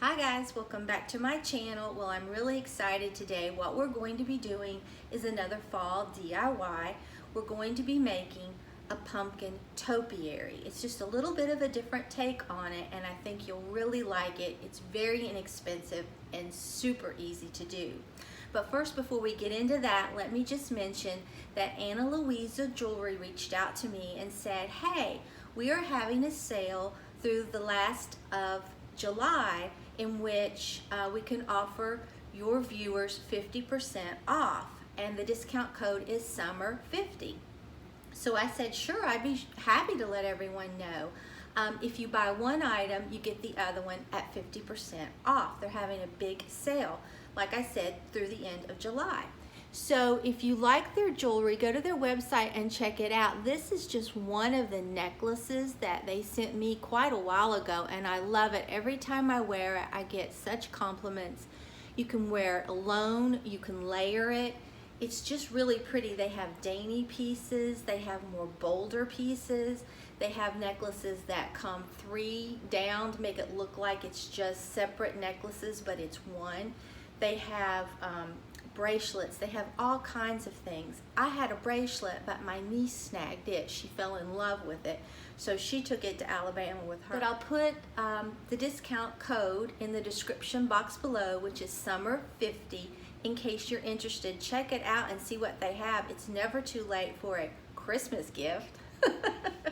Hi guys, welcome back to my channel. Well, I'm really excited today. What we're going to be doing is another fall DIY. We're going to be making a pumpkin topiary. It's just a little bit of a different take on it, and I think you'll really like it. It's very inexpensive and super easy to do. But first, before we get into that, let me just mention that Anna Louisa Jewelry reached out to me and said, hey, we are having a sale through the last of July in which we can offer your viewers 50% off, and the discount code is SUMMER50. So I said, sure, I'd be happy to let everyone know. If you buy one item, you get the other one at 50% off. They're having a big sale, like I said, through the end of July. So if you like their jewelry, go to their website and check it out. This is just one of the necklaces that they sent me quite a while ago, and I love it. Every time I wear it, I get such compliments. You can wear it alone, you can layer it. It's just really pretty. They have dainty pieces, they have more bolder pieces. They have necklaces that come 3 down to make it look like it's just separate necklaces, but it's one. They have bracelets. They have all kinds of things. I had a bracelet, but my niece snagged it. She fell in love with it, so she took it to Alabama with her. But I'll put the discount code in the description box below, which is SUMMER50, in case you're interested. Check it out and see what they have. It's never too late for a Christmas gift.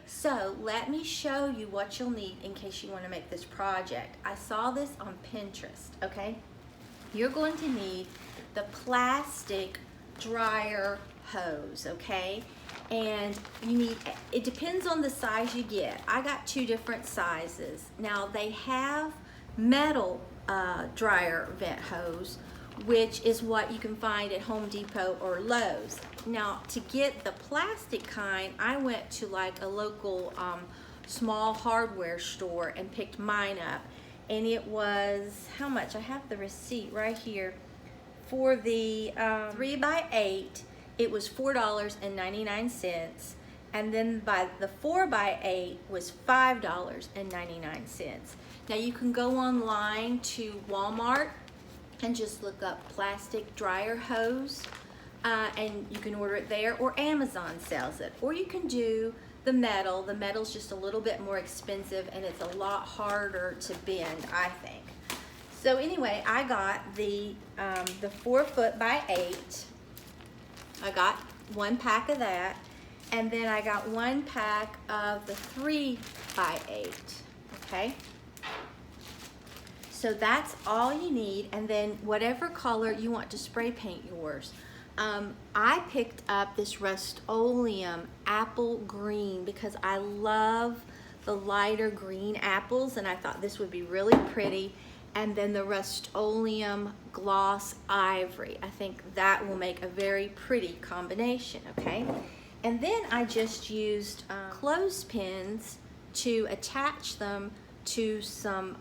So let me show you what you'll need in case you want to make this project. I saw this on Pinterest, okay? You're going to need the plastic dryer hose, okay? And you need, it depends on the size you get. I got 2 different sizes. Now they have metal dryer vent hose, which is what you can find at Home Depot or Lowe's. Now to get the plastic kind, I went to like a local small hardware store and picked mine up. And it was, how much? I have the receipt right here. For the 3x8, it was $4.99. And then by the 4x8 was $5.99. Now you can go online to Walmart and just look up plastic dryer hose, and you can order it there, or Amazon sells it. Or you can do the metal. The metal's just a little bit more expensive and it's a lot harder to bend, I think. So anyway, I got the 4x8. I got 1 pack of that, and then I got 1 pack of the 3x8, okay? So that's all you need, and then whatever color you want to spray paint yours. I picked up this Rust-Oleum apple green because I love the lighter green apples, and I thought this would be really pretty. And then the Rust-Oleum gloss ivory. I think that will make a very pretty combination, okay? And then I just used clothespins to attach them to some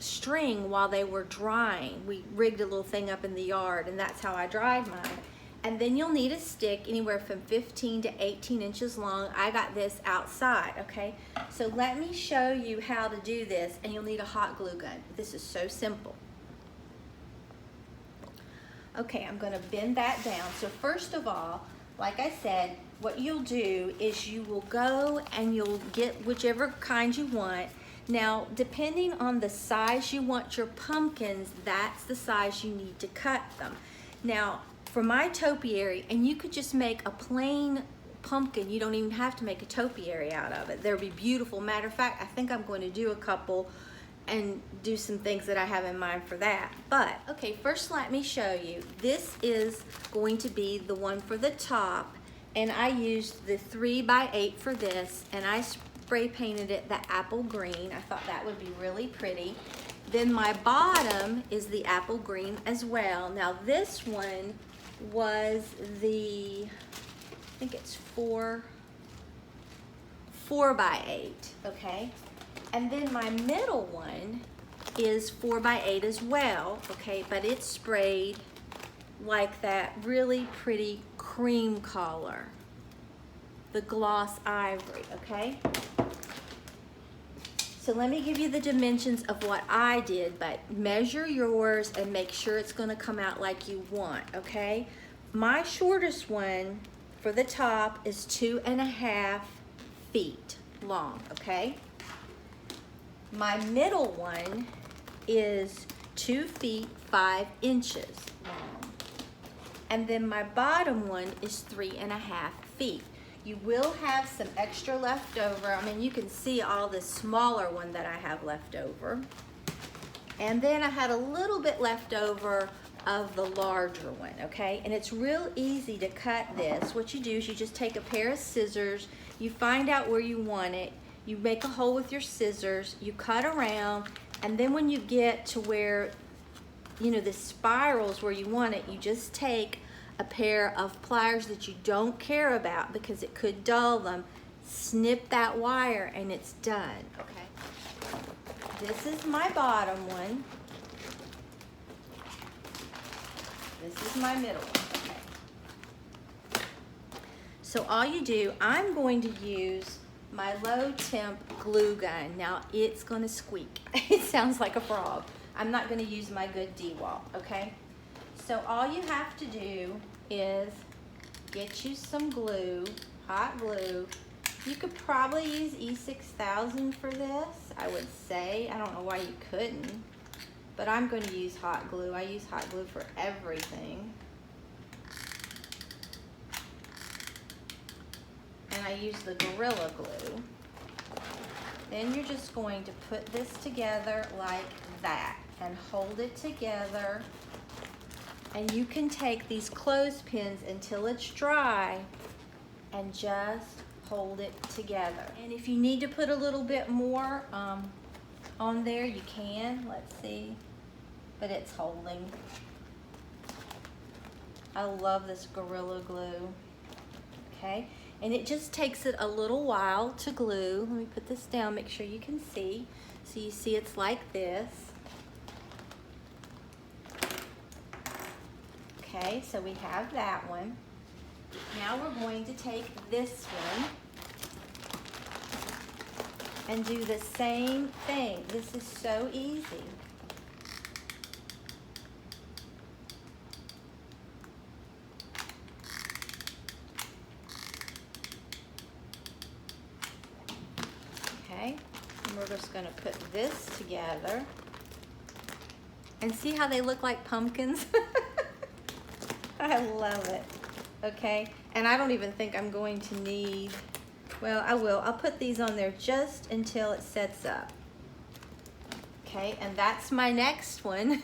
string while they were drying. We rigged a little thing up in the yard, and that's how I dried mine. And then you'll need a stick anywhere from 15 to 18 inches long. I got this outside, okay? So let me show you how to do this, and you'll need a hot glue gun. This is so simple. Okay, I'm gonna bend that down. So first of all, like I said, what you'll do is you will go and you'll get whichever kind you want. Now, depending on the size you want your pumpkins, that's the size you need to cut them. Now, for my topiary, and you could just make a plain pumpkin, you don't even have to make a topiary out of it. They'll be beautiful. Matter of fact, I think I'm going to do a couple and do some things that I have in mind for that. But, okay, first let me show you. This is going to be the one for the top, and I used the 3x8 for this, and I spray painted it the apple green. I thought that would be really pretty. Then my bottom is the apple green as well. Now this one was the, I think it's 4x8, okay? And then my middle one is 4x8 as well, okay? But it's sprayed like that really pretty cream color, the gloss ivory, okay? So let me give you the dimensions of what I did, but measure yours and make sure it's gonna come out like you want, okay? My shortest one for the top is 2.5 feet long, okay? My middle one is 2 feet 5 inches long. And then my bottom one is 3.5 feet. You will have some extra left over. I mean, you can see all the smaller one that I have left over. And then I had a little bit left over of the larger one, okay? And it's real easy to cut this. What you do is you just take a pair of scissors, you find out where you want it, you make a hole with your scissors, you cut around, and then when you get to where, you know, the spirals where you want it, you just take a pair of pliers that you don't care about because it could dull them, snip that wire, and it's done, okay? This is my bottom one. This is my middle one, okay? So all you do, I'm going to use my low temp glue gun. Now it's gonna squeak. It sounds like a frog. I'm not gonna use my good D-Walt, okay? So all you have to do is get you some glue, hot glue. You could probably use E6000 for this, I would say. I don't know why you couldn't, but I'm going to use hot glue. I use hot glue for everything. And I use the Gorilla Glue. Then you're just going to put this together like that and hold it together. And you can take these clothespins until it's dry and just hold it together. And if you need to put a little bit more on there, you can. Let's see. But it's holding. I love this Gorilla Glue. Okay, and it just takes it a little while to glue. Let me put this down, make sure you can see. So you see it's like this. Okay, so we have that one. Now we're going to take this one and do the same thing. This is so easy. Okay, and we're just gonna put this together. And see how they look like pumpkins? I love it, okay? And I don't even think I'm going to need, well, I will. I'll put these on there just until it sets up. Okay, and that's my next one.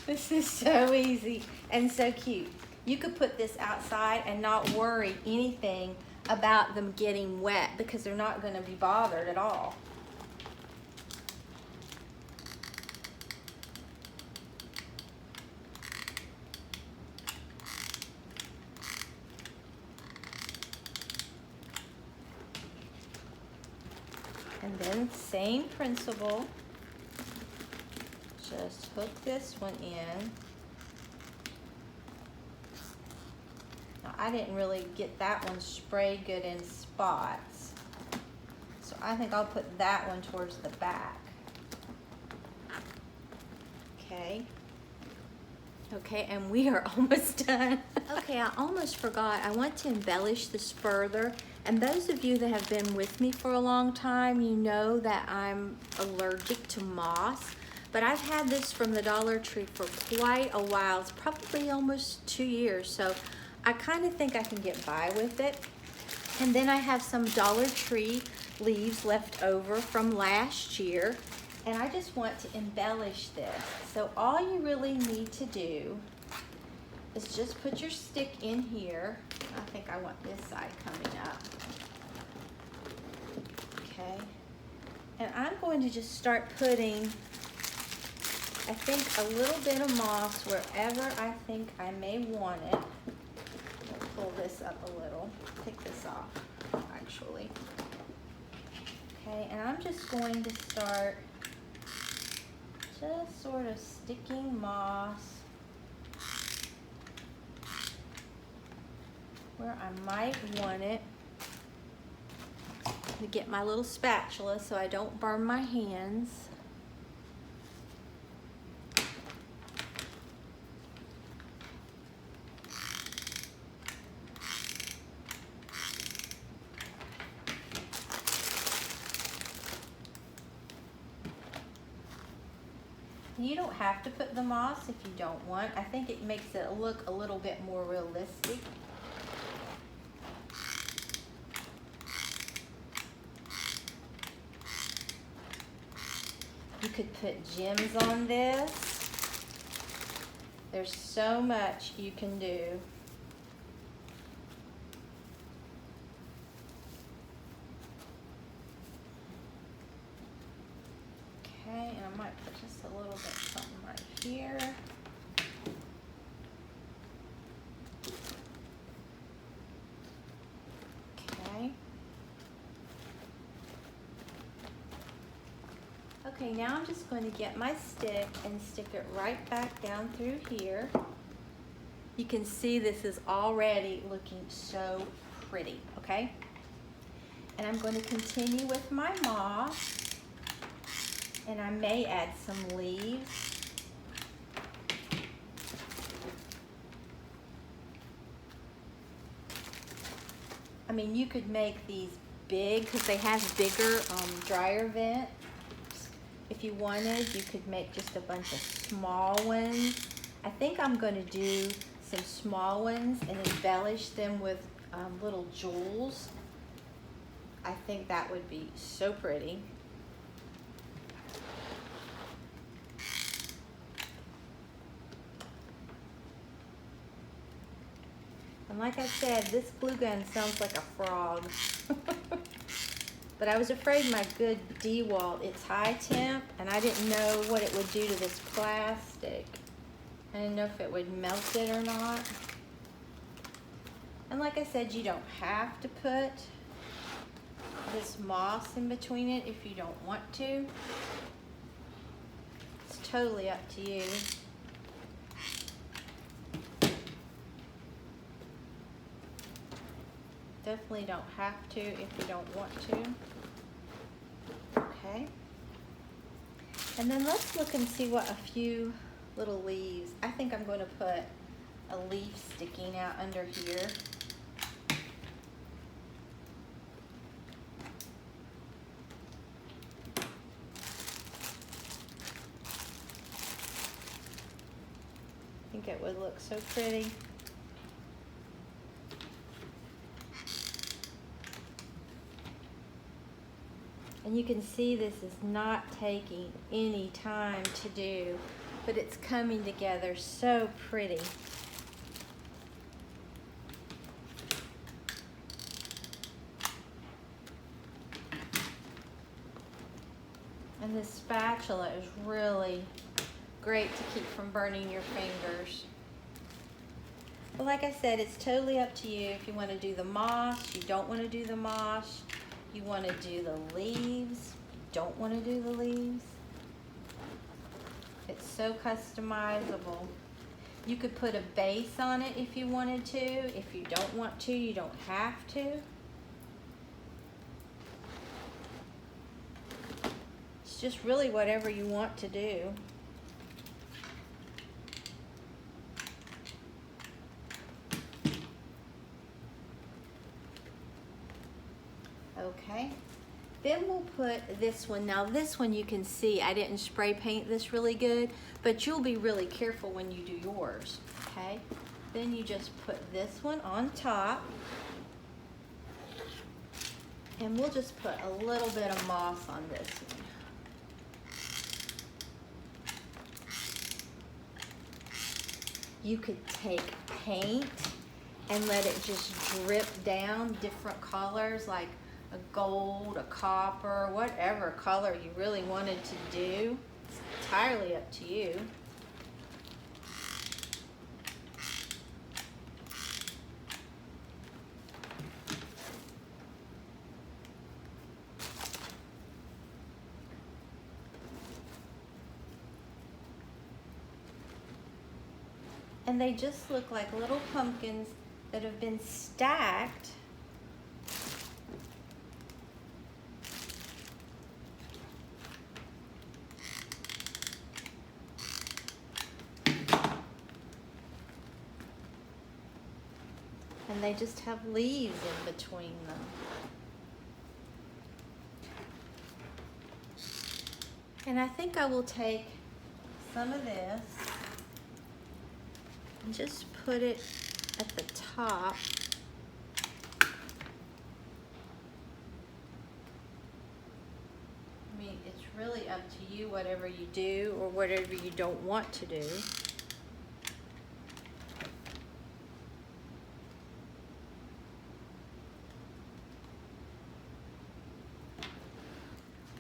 This is so easy and so cute. You could put this outside and not worry anything about them getting wet because they're not gonna be bothered at all. And then same principle, just hook this one in. Now I didn't really get that one sprayed good in spots, so I think I'll put that one towards the back. Okay. Okay, and we are almost done. Okay, I almost forgot. I want to embellish this further. And those of you that have been with me for a long time, you know that I'm allergic to moss. But I've had this from the Dollar Tree for quite a while. It's probably almost 2 years. So I kind of think I can get by with it. And then I have some Dollar Tree leaves left over from last year. And I just want to embellish this. So all you really need to do is just put your stick in here. I think I want this side coming up. Okay. And I'm going to just start putting, I think, a little bit of moss wherever I think I may want it. I'll pull this up a little. Take this off, actually. Okay, and I'm just going to start just sort of sticking moss where I might want it. to get my little spatula so I don't burn my hands. You don't have to put the moss if you don't want. I think it makes it look a little bit more realistic. You could put gems on this. There's so much you can do. Okay, and I might put just a little bit something right here. Okay. Okay, now I'm just going to get my stick and stick it right back down through here. You can see this is already looking so pretty, okay? And I'm going to continue with my moss. And I may add some leaves. I mean, you could make these big because they have bigger dryer vents. If you wanted, you could make just a bunch of small ones. I think I'm going to do some small ones and embellish them with little jewels. I think that would be so pretty. And like I said, this glue gun sounds like a frog. But I was afraid my good DeWalt, it's high temp, and I didn't know what it would do to this plastic. I didn't know if it would melt it or not. And like I said, you don't have to put this moss in between it if you don't want to. It's totally up to you. Definitely don't have to if you don't want to. Okay. And then let's look and see what a few little leaves. I think I'm going to put a leaf sticking out under here. I think it would look so pretty. And you can see this is not taking any time to do, but it's coming together so pretty. And this spatula is really great to keep from burning your fingers. But like I said, it's totally up to you if you want to do the moss, you don't want to do the moss. You want to do the leaves, you don't want to do the leaves. It's so customizable. You could put a base on it if you wanted to. If you don't want to, you don't have to. It's just really whatever you want to do. Okay, then we'll put this one. Now this one you can see I didn't spray paint this really good, but you'll be really careful when you do yours, okay? Then you just put this one on top, and we'll just put a little bit of moss on this one. You could take paint and let it just drip down different colors, like a gold, a copper, whatever color you really wanted to do. It's entirely up to you. And they just look like little pumpkins that have been stacked and they just have leaves in between them. And I think I will take some of this and just put it at the top. I mean, it's really up to you, whatever you do or whatever you don't want to do.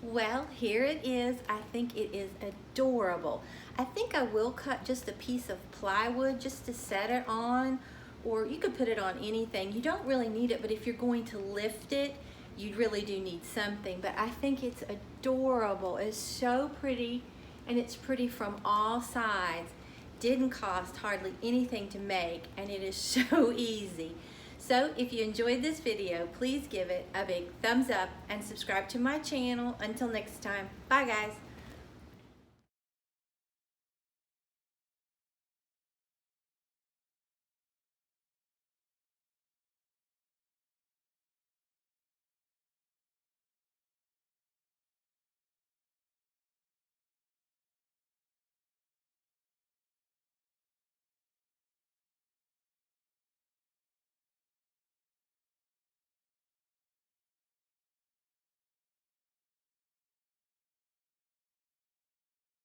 Well, here it is. I think it is adorable. I think I will cut just a piece of plywood just to set it on, or you could put it on anything. You don't really need it, but if you're going to lift it, you really do need something. But I think it's adorable. It's so pretty, and it's pretty from all sides. Didn't cost hardly anything to make, and it is so easy. So if you enjoyed this video, please give it a big thumbs up and subscribe to my channel. Until next time, bye guys.